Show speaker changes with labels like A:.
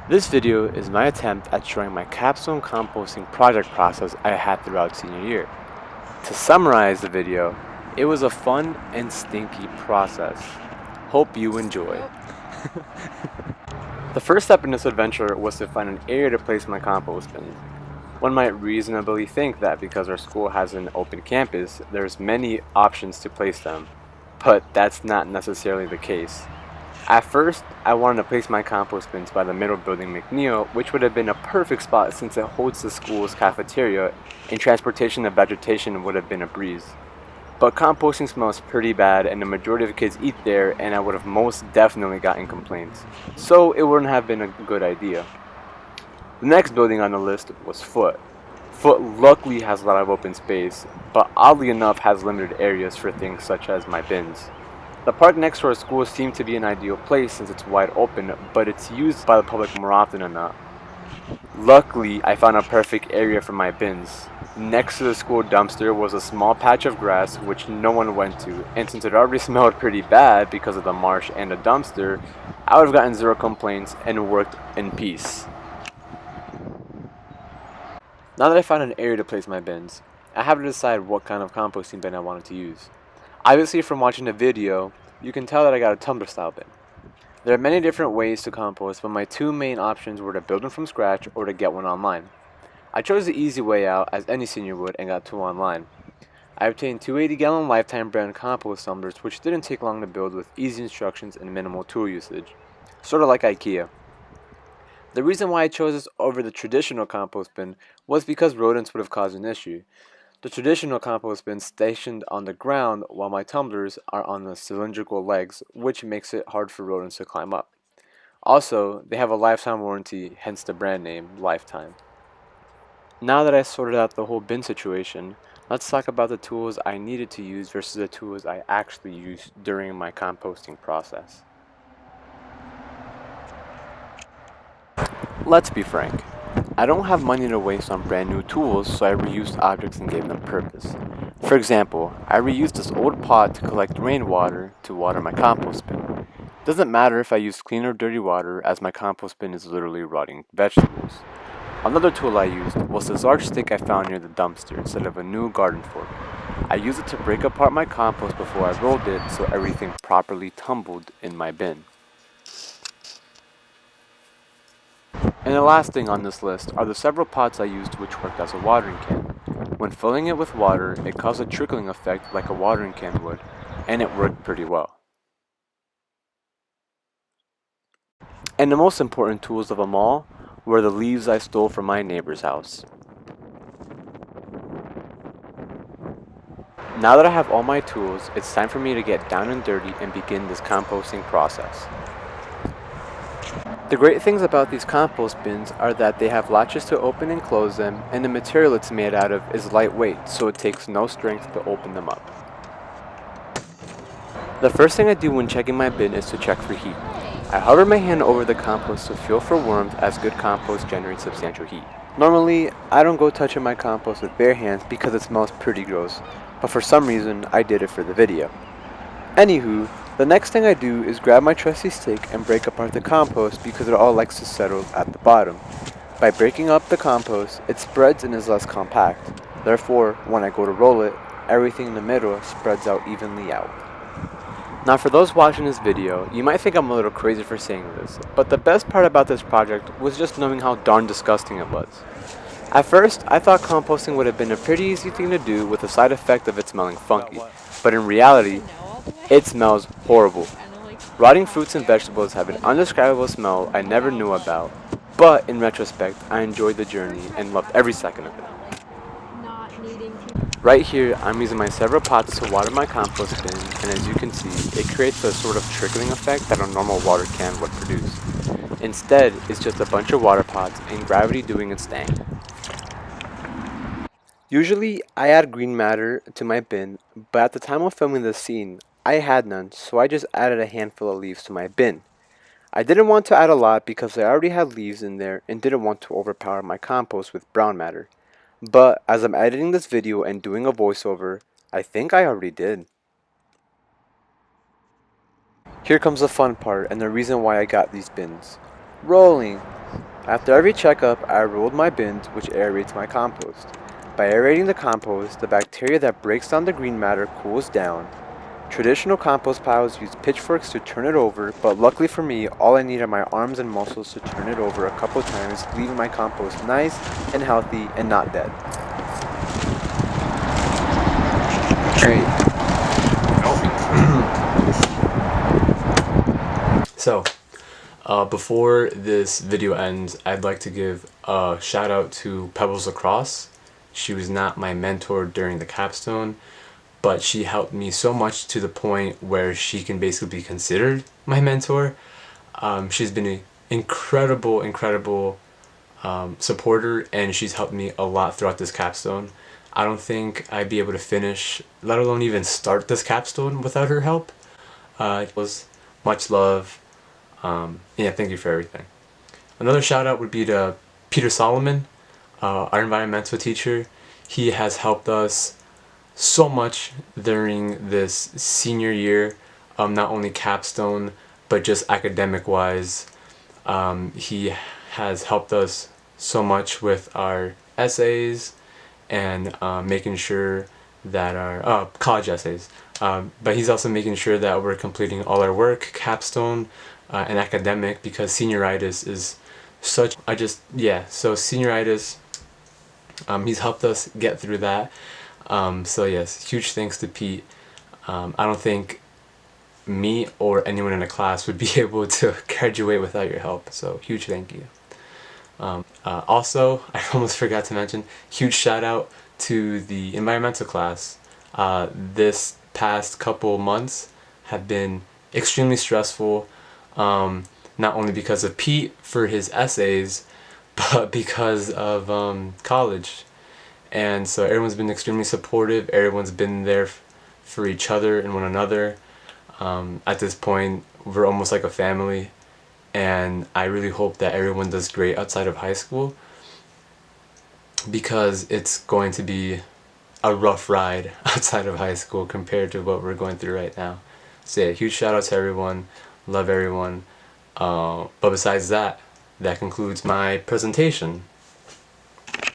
A: This video is my attempt at showing my capstone composting project process I had throughout senior year. To summarize the video, it was a fun and stinky process. Hope you enjoy. The first step in this adventure was to find an area to place my compost bins. One might reasonably think that because our school has an open campus, there's many options to place them, but that's not necessarily the case. At first, I wanted to place my compost bins by the middle building McNeil, which would have been a perfect spot since it holds the school's cafeteria and transportation of vegetation would have been a breeze. But composting smells pretty bad and the majority of kids eat there and I would have most definitely gotten complaints. So it wouldn't have been a good idea. The next building on the list was Foot. Foot luckily has a lot of open space, but oddly enough has limited areas for things such as my bins. The park next to our school seemed to be an ideal place since it's wide open, but it's used by the public more often than not. Luckily, I found a perfect area for my bins. Next to the school dumpster was a small patch of grass which no one went to, and since it already smelled pretty bad because of the marsh and the dumpster, I would have gotten zero complaints and worked in peace. Now that I found an area to place my bins, I have to decide what kind of composting bin I wanted to use. Obviously from watching the video, you can tell that I got a tumbler style bin. There are many different ways to compost, but my two main options were to build one from scratch or to get one online. I chose the easy way out as any senior would and got two online. I obtained two 80-gallon Lifetime brand compost tumblers which didn't take long to build with easy instructions and minimal tool usage. Sort of like IKEA. The reason why I chose this over the traditional compost bin was because rodents would have caused an issue. The traditional compost bin stationed on the ground while my tumblers are on the cylindrical legs, which makes it hard for rodents to climb up. Also, they have a lifetime warranty, hence the brand name, Lifetime. Now that I sorted out the whole bin situation, let's talk about the tools I needed to use versus the tools I actually used during my composting process. Let's be frank. I don't have money to waste on brand new tools, so I reused objects and gave them purpose. For example, I reused this old pot to collect rainwater to water my compost bin. Doesn't matter if I use clean or dirty water, as my compost bin is literally rotting vegetables. Another tool I used was this large stick I found near the dumpster instead of a new garden fork. I used it to break apart my compost before I rolled it so everything properly tumbled in my bin. And the last thing on this list are the several pots I used which worked as a watering can. When filling it with water, it caused a trickling effect like a watering can would, and it worked pretty well. And the most important tools of them all were the leaves I stole from my neighbor's house. Now that I have all my tools, it's time for me to get down and dirty and begin this composting process. The great things about these compost bins are that they have latches to open and close them, and the material it's made out of is lightweight, so it takes no strength to open them up. The first thing I do when checking my bin is to check for heat. I hover my hand over the compost to feel for warmth, as good compost generates substantial heat. Normally, I don't go touching my compost with bare hands because it smells pretty gross, but for some reason I did it for the video. Anywho, the next thing I do is grab my trusty stick and break apart the compost because it all likes to settle at the bottom. By breaking up the compost, it spreads and is less compact. Therefore, when I go to roll it, everything in the middle spreads out evenly out. Now for those watching this video, you might think I'm a little crazy for saying this, but the best part about this project was just knowing how darn disgusting it was. At first, I thought composting would have been a pretty easy thing to do with the side effect of it smelling funky, but in reality, it smells horrible. Rotting fruits and vegetables have an undescribable smell I never knew about, but in retrospect, I enjoyed the journey and loved every second of it. Right here, I'm using my several pots to water my compost bin, and as you can see, it creates a sort of trickling effect that a normal water can would produce. Instead, it's just a bunch of water pots and gravity doing its thing. Usually, I add green matter to my bin, but at the time of filming this scene, I had none, so I just added a handful of leaves to my bin. I didn't want to add a lot because I already had leaves in there and didn't want to overpower my compost with brown matter. But as I'm editing this video and doing a voiceover, I think I already did. Here comes the fun part and the reason why I got these bins. Rolling. After every checkup, I rolled my bins, which aerates my compost. By aerating the compost, the bacteria that breaks down the green matter cools down. Traditional compost piles use pitchforks to turn it over, but luckily for me, all I need are my arms and muscles to turn it over a couple times, leaving my compost nice and healthy and not dead.
B: Great. So, before this video ends, I'd like to give a shout out to Pebbles Lacrosse. She was not my mentor during the capstone, but she helped me so much to the point where she can basically be considered my mentor. She's been an incredible supporter, and she's helped me a lot throughout this capstone. I don't think I'd be able to finish, let alone even start this capstone without her help. It was much love. Yeah, thank you for everything. Another shout out would be to Peter Solomon, our environmental teacher. He has helped us so much during this senior year, not only capstone, but just academic wise. He has helped us so much with our essays and making sure that our college essays. But he's also making sure that we're completing all our work, capstone, and academic, because senioritis is such. So senioritis. He's helped us get through that. So yes, huge thanks to Pete. I don't think me or anyone in the class would be able to graduate without your help. So huge thank you. Also, I almost forgot to mention, huge shout out to the environmental class. This past couple months have been extremely stressful, not only because of Pete for his essays, but because of college. And so everyone's been extremely supportive, everyone's been there for each other and one another. At this point, we're almost like a family, and I really hope that everyone does great outside of high school, because it's going to be a rough ride outside of high school compared to what we're going through right now. So yeah, huge shout out to everyone, love everyone. But besides that, that concludes my presentation.